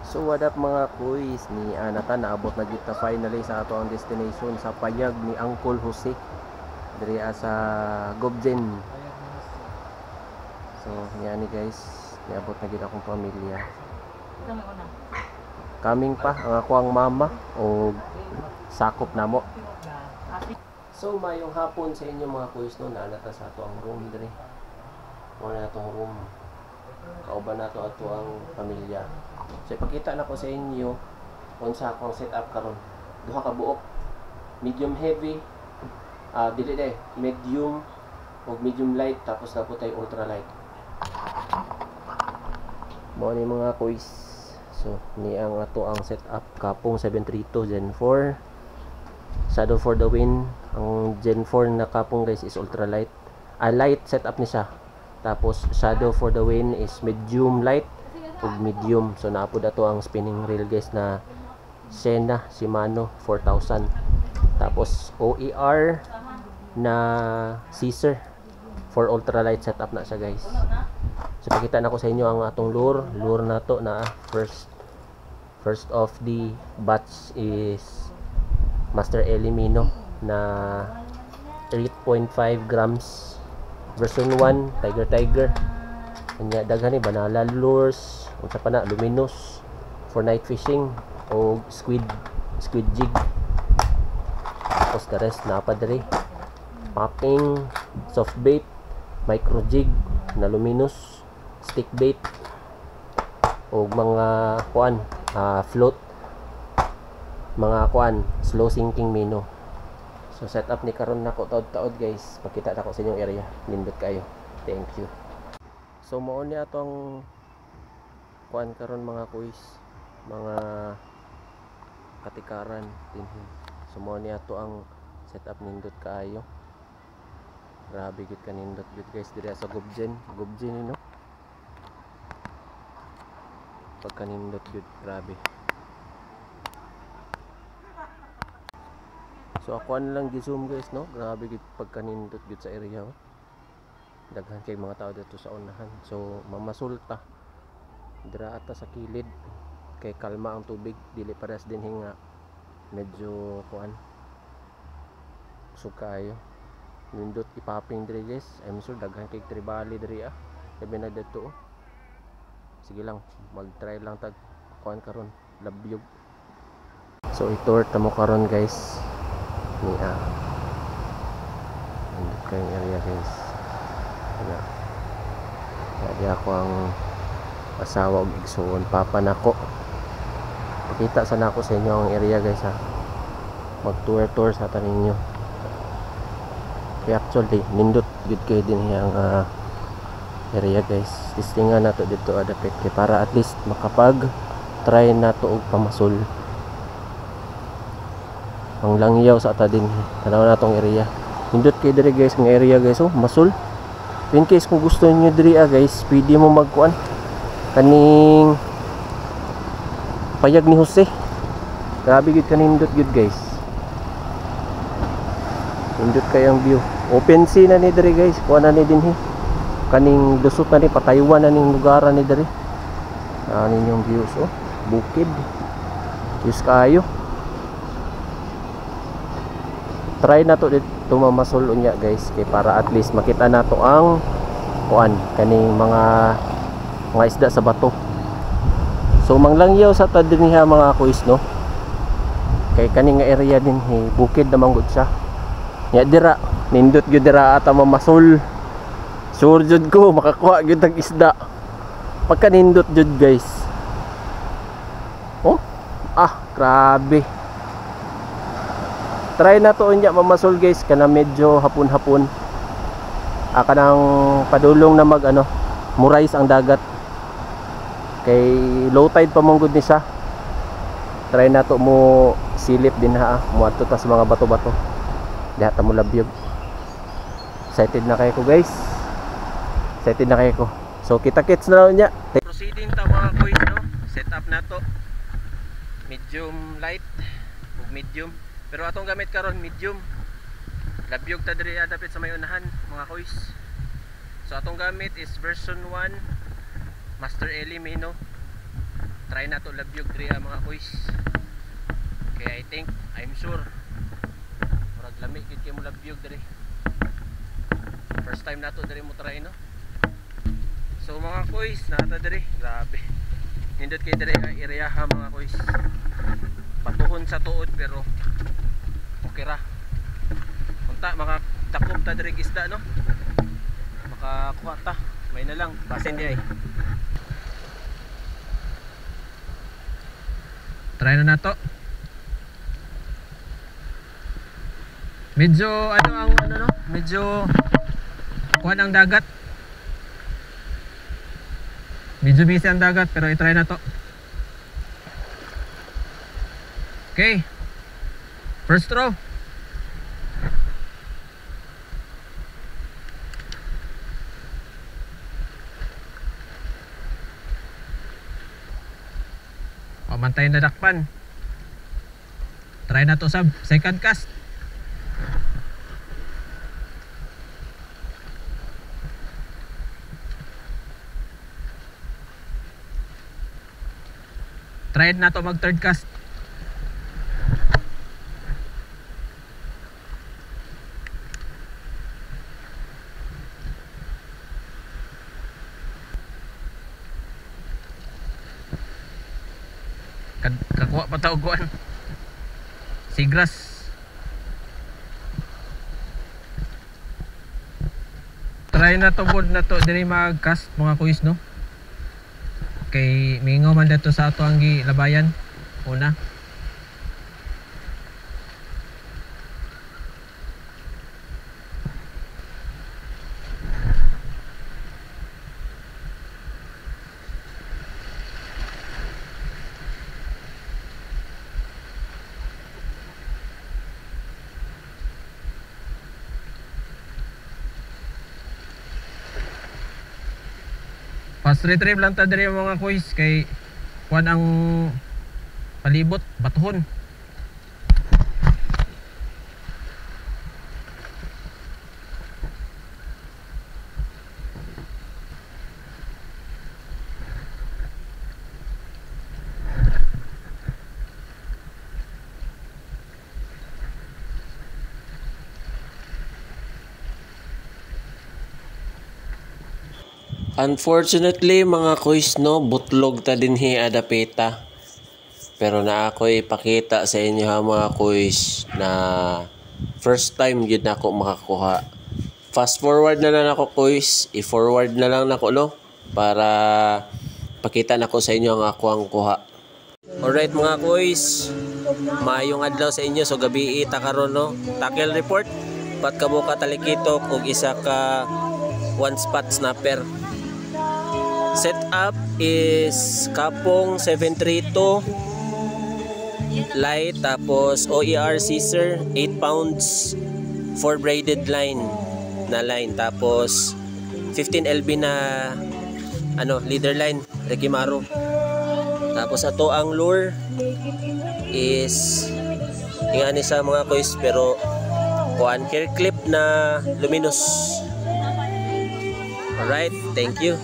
So what up mga kuys, ni Anata naabot na kita finally sa ato ang destination sa payag ni Uncle Jose diri sa Gobjen. So yan ni guys, niabot na gid akong pamilya. Kaming pa ang ako ang mama o sakop namo. So mayong hapon sa inyo mga kuys no, naanata sa ato ang room diri. Wala natong room. Kauban nato ato ang pamilya. So ipakita na ko sa inyo unsa akong setup karon. Duha ka buok. Medium heavy, medium o medium light, tapos na po tayo ultra light. Mao ni mga kuys. So ni ang ato ang setup kapong 732 Gen 4. Shadow for the wind. Ang Gen 4 na kapong guys is ultra light. Light setup ni siya. Tapos shadow for the wind is medium light ug medium. So naapod ato ang spinning reel guys na Sena Shimano 4000. Tapos OER na Caesar for ultralight setup na siya guys. So pakita na ko sa inyo ang atong lure nato na first of the batch is Master Elimino na 8.5 grams version 1 Tiger. Kanya daghan ni banala lures, unsa pa na luminous for night fishing o squid jig. Tapos the rest na pa diri popping, soft bait, micro jig na luminous, stick bait o mga float, mga slow sinking minnow. So setup ni karon nako taod guys. Pakita na ko sa inyong area. Nindot kayo. Thank you. So mao ni atong karon mga kuys, mga katikaran dinhi. So mao ni ato ang setup, nindot kaayo. Grabe gid ka nindot gid guys diri sa Gobjen no. Pagka nindot gid, grabe. So ako lang gi-zoom guys no. Grabe gid pagka nindot gid sa area oh. Daghan kay mga tao dito sa unahan. So mamasulta dira ata sa kilid kay kalma ang tubig, dili pares din hinga medyo sukayo. Nindot ipopping diri guys. I'm sure daghan kay tribali diri labi na dito oh. Sige lang, mag-try lang tag karon labyog. So itour ta mo karon guys ni nindot kayong area guys. Jadi ako ang asawa og igsoon, papa nako. Pakita sa nako sa inyo ang area guys mag-tour sa taninyo. Kaya actually nindot gud kay din yang area guys. Testingan nato dito adapit kay para at least makapag try nato og pamasul. Ang langyaw sa ata din tanaw natong area. Nindot kay diri guys ng area guys oh, masul. In case kung gusto niyo diri guys, pwede mo magkuan kaning payag ni Jose. Grabe gid kanindot gid guys. Nindot kay ang view. Open sea na ni diri guys. Kuan na ni dinhi. Kaning dusot na ni pataywan na ning lugaran ni diri. Ani yung views oh, bukid. Yus kayo. Try na to dito mamasul unya guys kay para at least makita nato ang kaning mga isda sa bato. So manglangyaw sa ta dinhi mga kuis no. Kay kaning nga area din bukid naman gud siya. Nya dira nindot gyud dira ata mamasul. Sure jud ko makakuha gyud tag isda. Pagka nindot jud guys. Oh, grabe. Try na to unya mamasul guys kana medyo hapon-hapon. Kanang padulong na murais ang dagat. Kay low tide pa mong gud ni siya. Try na to mo silip din muadto ta sa mga bato-bato. Diha ta mo labyog. Excited na kayo ko guys. Excited na kayo ko. So kita-kits na unya. Proceeding ta mga kuys no. Setup na to. Medium light ug medium. Pero atong gamit karon medium. Labyog ta diri dapit sa may unahan mga kuys. So atong gamit is version 1 Master Elimino try na to labyog diri mga kuys. Kaya I'm sure murag lami gid kay mo labyog diri. First time na to diri mo try no. So mga kuys, nata diri, grabe. Nindot kay diri area ha mga kuys. Patuhon sa tuod pero okay ra. Unta makadakop ta diri isda no. Makakuha ta. May na lang, basin di ay. Try na nato. Medyo medyo kuhan ang dagat. Medyo busy ang dagat pero i-try na to. Okay. First throw. Mantayin na dakpan. Try na to sa second cast. Try na to mag third cast. Kakuha pa tao kuan. Sigras. Try na to bod na to diri mag-cast mga kuis no. Kay mingaw man dito sa ato ang gilabayan una. Fast retrieve lang ta diri mga kuis kay kuan ang palibot batuhon. Unfortunately mga kuys no, butlog ta dinhi adapeta. Pero na ako ipakita sa inyo ha mga kuys na first time yun ako makakuha. Fast forward na lang ako kuys, i-forward na lang nako no para pakita nako sa inyo ang ako ang kuha. Alright mga kuys, maayong adlaw sa inyo. So gabi ita karon no, tackle report, pat kabuka talikitok ug isa ka one spot snapper. Setup is kapong 732 light, tapos OER scissor 8 pounds 4 braided line, tapos 15 LB na leader line Rekimaro. Tapos ato ang lure is ingani sa mga kuys pero kuan hair clip na luminous. Alright, thank you.